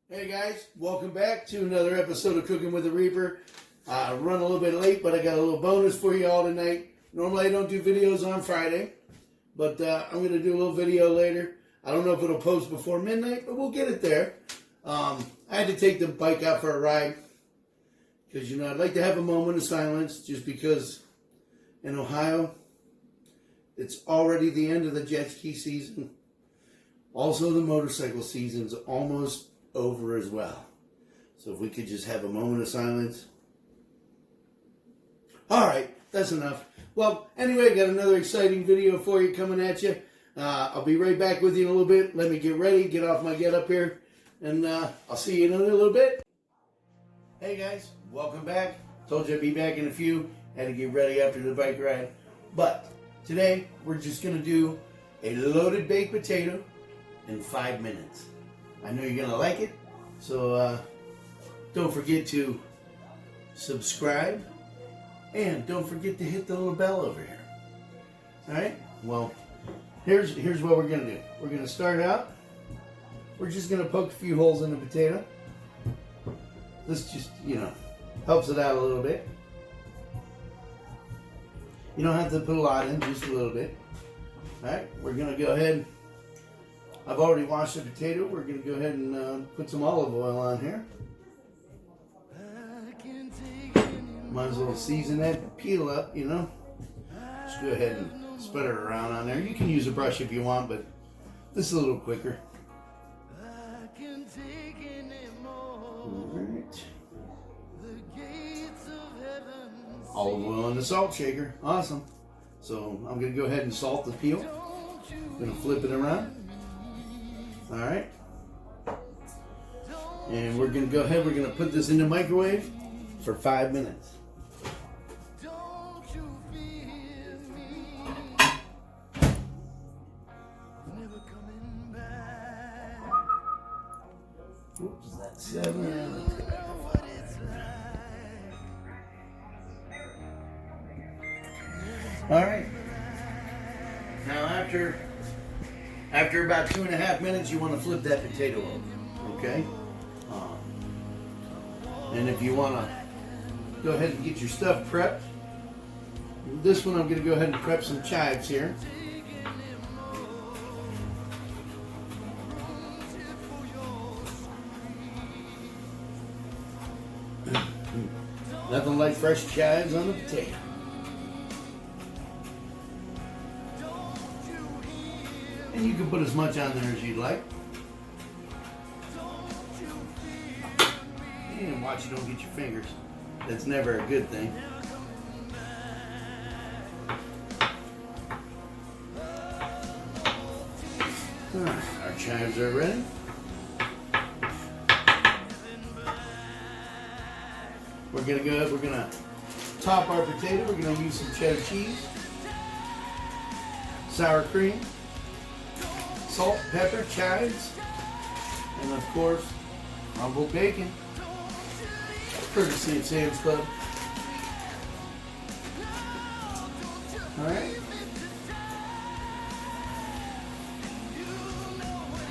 Hey guys, welcome back to another episode of Cooking with the Reaper. Run a little bit late, but I got a little bonus for you all tonight. Normally I don't do videos on Friday, but I'm going to do a little video later. I don't know if it'll post before midnight, but we'll get it there. I had to take the bike out for a ride because, you know, I'd like to have a moment of silence just because in Ohio, it's already the end of the jet ski season. Also, the motorcycle season's almost over as well. So if we could just have a moment of silence. All right, that's enough. Well, anyway, I got another exciting video for you coming at you. I'll be right back with you in a little bit. Let me get ready, get off my get up here, and I'll see you in a little bit. Hey guys, welcome back. Told you I'd be back in a few. Had to get ready after the bike ride. But today, we're just going to do a loaded baked potato in 5 minutes. I know you're going to like it, so don't forget to subscribe, and don't forget to hit the little bell over here. Alright, well, here's what we're going to do. We're going to start out, we're just going to poke a few holes in the potato. This just, you know, helps it out a little bit. You don't have to put a lot in, just a little bit. Alright, we're going to go ahead. I've already washed the potato. We're going to go ahead and put some olive oil on here. Might as well season that, peel up, you know. Just go ahead and spread it around on there. You can use a brush if you want, but this is a little quicker. Alright. Olive oil in the salt shaker. Awesome. So I'm going to go ahead and salt the peel. I'm going to flip it around. Alright. And we're going to go ahead, we're going to put this in the microwave for 5 minutes. Oops, that's 7. Alright. Now after about 2.5 minutes, you want to flip that potato over, okay? And if you want to go ahead and get your stuff prepped, this one I'm going to go ahead and prep some chives here. Nothing like fresh chives on the potato. And you can put as much on there as you'd like. And watch you don't get your fingers. That's never a good thing. Alright, our chives are ready. We're gonna top our potato. We're gonna use some cheddar cheese, sour cream, salt, pepper, chives, and of course, crumbled bacon. Courtesy of Sam's Club. Alright.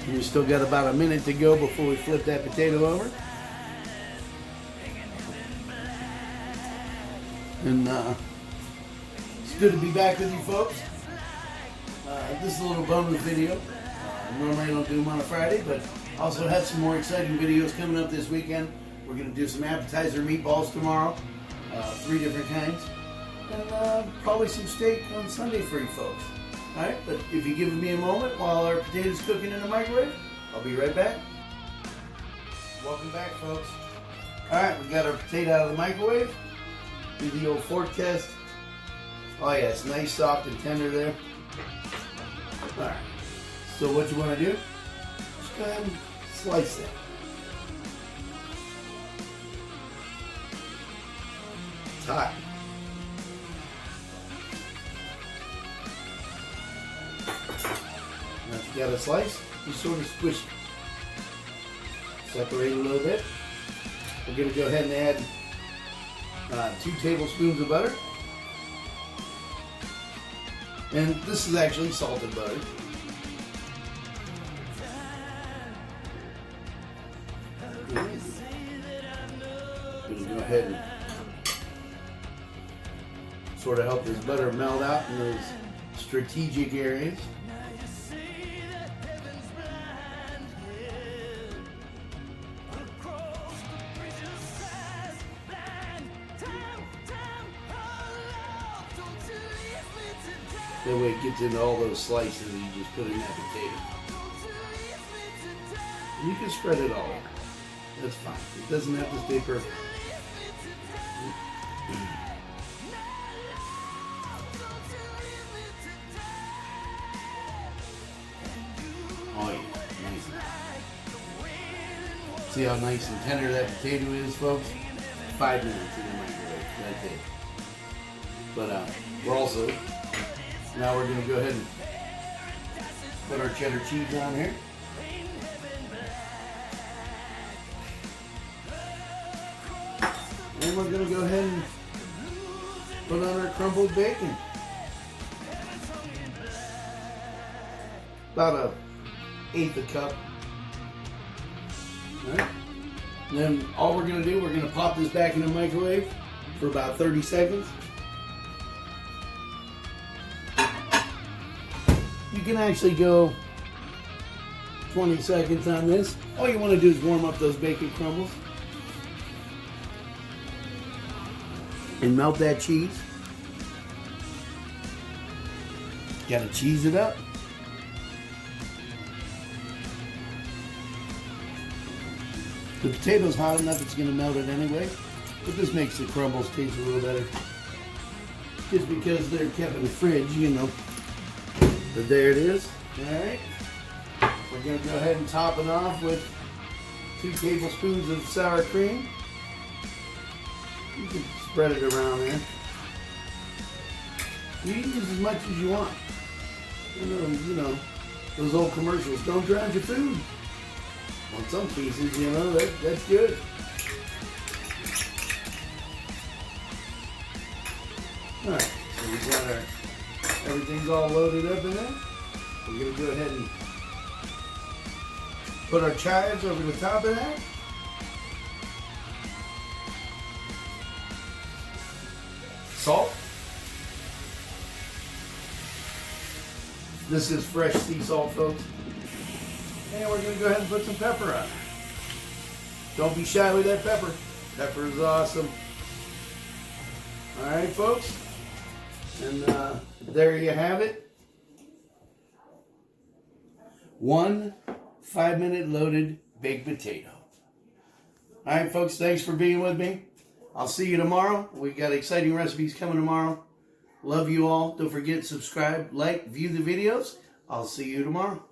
We still got about a minute to go before we flip that potato over. And it's good to be back with you folks. This is a little bonus video. Normally I don't do them on a Friday, but also had some more exciting videos coming up this weekend. We're going to do some appetizer meatballs tomorrow, 3 different kinds, and probably some steak on Sunday for you folks. Alright, but if you give me a moment while our potatoes cooking in the microwave, I'll be right back. Welcome back, folks. Alright, we got our potato out of the microwave. Do the old fork test. Oh yeah, it's nice, soft, and tender there. Alright, so what you want to do, just go ahead and slice that. It's hot. Once you got a slice, you sort of squish it. Separate a little bit. We're going to go ahead and add 2 tablespoons of butter. And this is actually salted butter. I'm gonna go ahead and sort of help this butter melt out in those strategic areas. That way it gets into all those slices that you just put in that potato. And you can spread it all over. That's fine. It doesn't have to stay perfect. Oh yeah, nice. See how nice and tender that potato is, folks? 5 minutes in the microwave. That's it. But we're also, now we're going to go ahead and put our cheddar cheese on here. And we're going to go ahead and put on our crumbled bacon. About 1/8 a cup. Alright. And then all we're going to do, we're going to pop this back in the microwave for about 30 seconds. You can actually go 20 seconds on this. All you want to do is warm up those bacon crumbles. And melt that cheese. Gotta cheese it up. The potato's hot enough it's gonna melt it anyway, but this makes the crumbles taste a little better. Just because they're kept in the fridge, you know. But there it is. Alright. We're gonna go ahead and top it off with 2 tablespoons of sour cream. You can spread it around there. You can use as much as you want. You know, those old commercials, don't drown your food. On some pieces, you know, that's good. Alright, so we've got our, everything's all loaded up in there. We're going to go ahead and put our chives over the top of that. Salt. This is fresh sea salt, folks. And we're going to go ahead and put some pepper on it. Don't be shy with that pepper. Pepper is awesome. Alright, folks. And there you have it. 1 5-minute loaded baked potato. Alright, folks. Thanks for being with me. I'll see you tomorrow. We got exciting recipes coming tomorrow. Love you all. Don't forget to subscribe, like, view the videos. I'll see you tomorrow.